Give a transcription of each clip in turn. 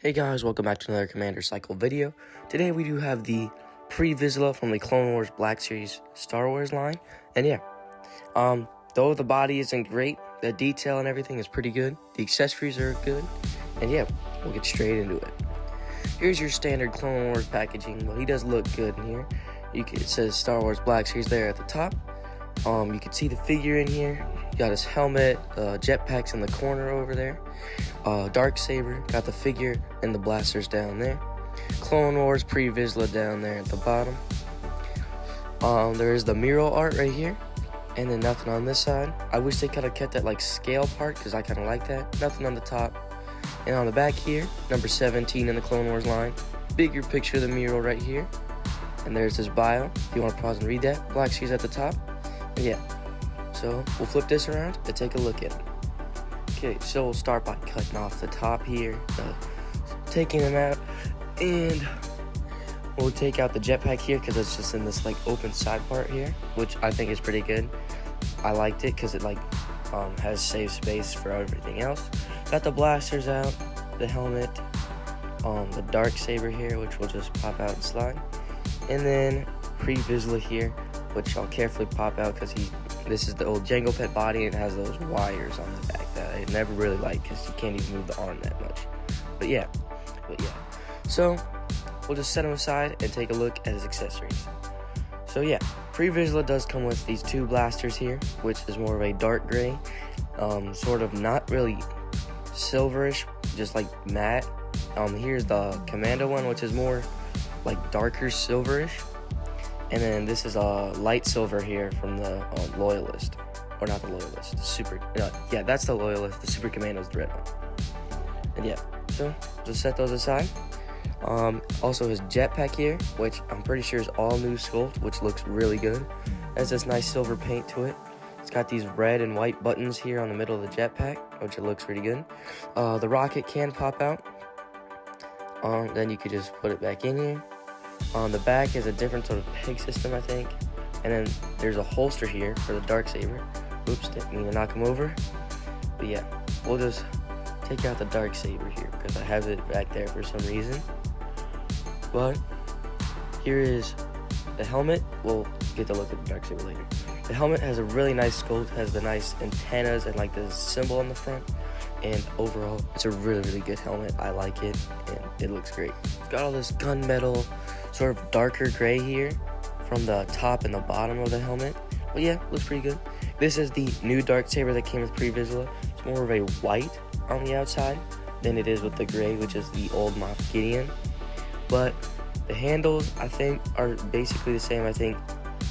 Hey guys, welcome back to another Commander Cycle video. Today we do have the Pre Vizla from the Clone Wars Black Series Star Wars line. And yeah, though the body isn't great, the detail and everything is pretty good. The accessories are good. And yeah, we'll get straight into it. Here's your standard Clone Wars packaging. Well, he does look good in here. It says Star Wars Black Series there at the top. You can see the figure in here. Got his helmet, jetpacks in the corner over there. Darksaber, got the figure and the blasters down there. Clone Wars Pre Vizla down there at the bottom. There is the mural art right here, and then nothing on this side. I wish they kind of kept that like scale part because I kind of like that. Nothing on the top. And on the back here, number 17 in the Clone Wars line. Bigger picture of the mural right here. And there's his bio. If you want to pause and read that, Black Series at the top. And yeah. So we'll flip this around and take a look at it. Okay, so we'll start by cutting off the top here, taking them out, and we'll take out the jetpack here because it's just in this like open side part here, which I think is pretty good. I liked it because it like has saved space for everything else. Got the blasters out, the helmet, the Darksaber here, which will just pop out and slide, and then Pre Vizla here, which I'll carefully pop out because this is the old Jango Pet body and it has those wires on the back that I never really liked because you can't even move the arm that much. But yeah. So we'll just set him aside and take a look at his accessories. So yeah, Pre Vizla does come with these two blasters here, which is more of a dark gray, sort of not really silverish, just like matte. Here's the Commando one, which is more like darker silverish. And then this is a light silver here from the Loyalist. Or not the Loyalist, the Super... yeah, that's the Loyalist. The Super Commando's the red one. And yeah, so just set those aside. Also his jetpack here, which I'm pretty sure is all new sculpt, which looks really good. Has this nice silver paint to it. It's got these red and white buttons here on the middle of the jetpack, which it looks pretty good. The rocket can pop out. Then you could just put it back in here. On the back is a different sort of peg system, I think. And then there's a holster here for the Darksaber. Oops, didn't mean to knock him over. But yeah, we'll just take out the Darksaber here because I have it back there for some reason. But here is the helmet. We'll get to look at the Darksaber later. The helmet has a really nice sculpt, has the nice antennas and like the symbol on the front. And overall, it's a really, really good helmet. I like it, and it looks great. It's got all this gunmetal, sort of darker gray here from the top and the bottom of the helmet. But yeah, looks pretty good. This is the new Darksaber that came with Pre Vizla. It's more of a white on the outside than it is with the gray, which is the old Moff Gideon. But the handles, I think, are basically the same. I think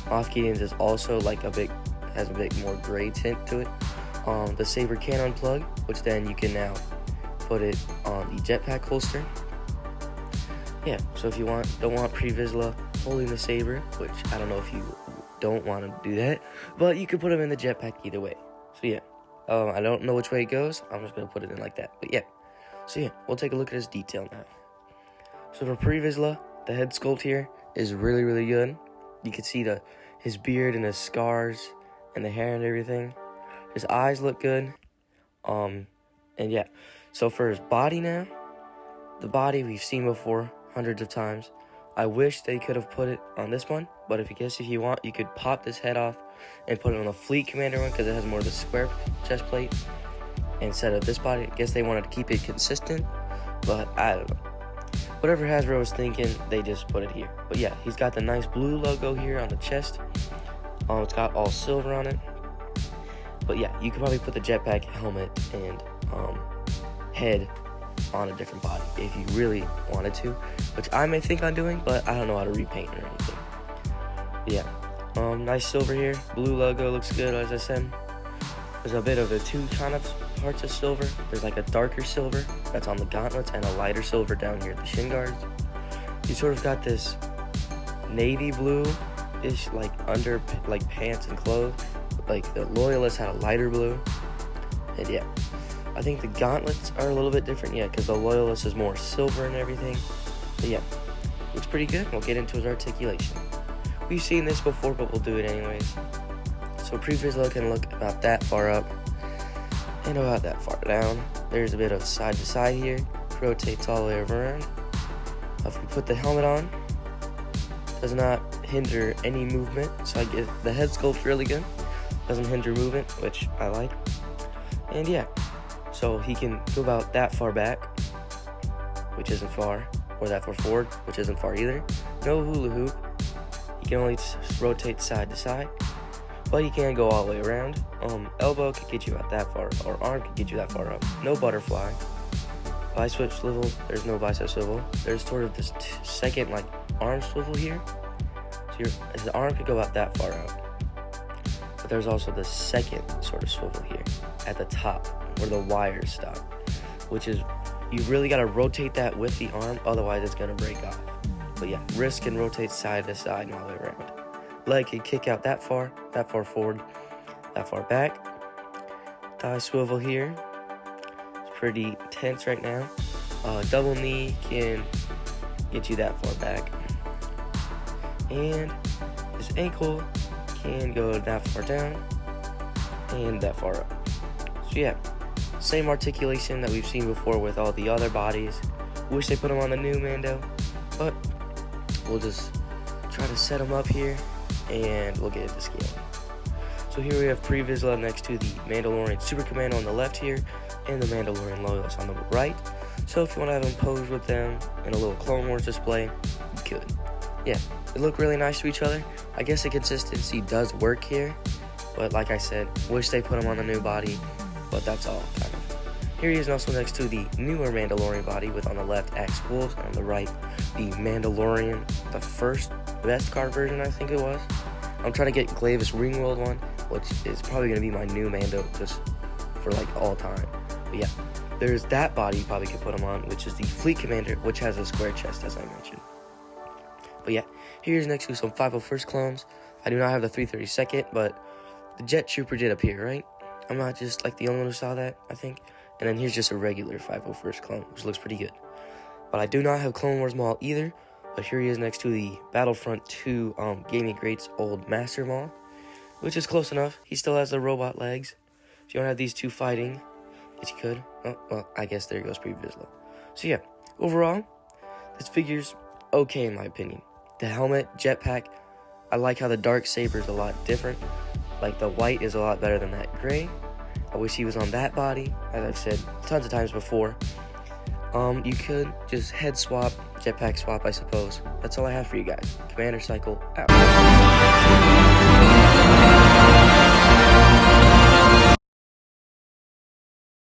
Moff Gideon's is also like has a bit more gray tint to it. The saber can unplug, which then you can now put it on the jetpack holster. Yeah, so if you don't want Pre Vizla holding the saber, which I don't know if you don't want to do that, but you can put him in the jetpack either way. So yeah, I don't know which way it goes. I'm just gonna put it in like that. But yeah, so yeah, we'll take a look at his detail now. So for Pre Vizla, the head sculpt here is really, really good. You can see his beard and his scars and the hair and everything. His eyes look good. And yeah, so for his body now, the body we've seen before hundreds of times. I wish they could have put it on this one, but if you want, you could pop this head off and put it on the Fleet Commander one because it has more of the square chest plate instead of this body. I guess they wanted to keep it consistent, but I don't know. Whatever Hasbro was thinking, they just put it here. But yeah, he's got the nice blue logo here on the chest. It's got all silver on it. But yeah, you could probably put the jetpack, helmet, and head on a different body if you really wanted to, which I may think on doing, but I don't know how to repaint or anything. But yeah, nice silver here. Blue logo looks good, as I said. There's a bit of the two kind of parts of silver. There's like a darker silver that's on the gauntlets and a lighter silver down here at the shin guards. You sort of got this navy blue-ish like under like pants and clothes. Like the Loyalist had a lighter blue, and yeah, I think the gauntlets are a little bit different, yeah, because the Loyalist is more silver and everything. But yeah, looks pretty good. We'll get into his articulation. We've seen this before, but we'll do it anyways. So Pre Vizla can look about that far up and about that far down. There's a bit of side to side here. rotates all the way around. If we put the helmet on, does not hinder any movement, so I get the head sculpt really good. Doesn't hinder movement, which I like. And yeah, so he can go about that far back, which isn't far, or that far forward, which isn't far either. No hula hoop. He can only rotate side to side, but he can go all the way around. Elbow could get you out that far, or arm could get you that far up. No butterfly. Bicep swivel, there's no bicep swivel. There's sort of this second like arm swivel here. So his arm could go about that far out. But there's also the second sort of swivel here at the top where the wires stop, which is, you really got to rotate that with the arm, otherwise it's going to break off. But yeah, wrist can rotate side to side and all the way around. Leg can kick out that far forward, that far back. Thigh swivel here. It's pretty tense right now. Double knee can get you that far back. And his ankle can go that far down and that far up. So yeah, same articulation that we've seen before with all the other bodies. Wish they put him on the new Mando, but we'll just try to set him up here and we'll get it to scale. So here we have Pre Vizla next to the Mandalorian Super Commando on the left here and the Mandalorian Loyalist on the right. So if you want to have him pose with them in a little Clone Wars display, you could. Yeah, they look really nice to each other. I guess the consistency does work here, but like I said, wish they put him on the new body, but that's all, kind of. Here he is also next to the newer Mandalorian body with on the left Axe Wolves and on the right the Mandalorian, the first best card version I think it was. I'm trying to get Glavis Ringworld one, which is probably going to be my new Mando just for like all time. But yeah, there's that body you probably could put him on, which is the Fleet Commander, which has a square chest as I mentioned. But yeah, here's next to some 501st clones. I do not have the 332nd, but the Jet Trooper did appear, right? I'm not just like the only one who saw that, I think. And then here's just a regular 501st clone, which looks pretty good. But I do not have Clone Wars Maul either. But here he is next to the Battlefront 2 Gaming Greats old Master Maul, which is close enough. He still has the robot legs. If you want to have these two fighting, guess you could. Oh, well, I guess there goes Pre Vizla. So yeah, overall, this figure's okay in my opinion. The helmet, jetpack, I like how the dark saber is a lot different. Like the white is a lot better than that gray. I wish he was on that body, as I've said tons of times before. You could just head swap, jetpack swap, I suppose. That's all I have for you guys. Commander Cycle out.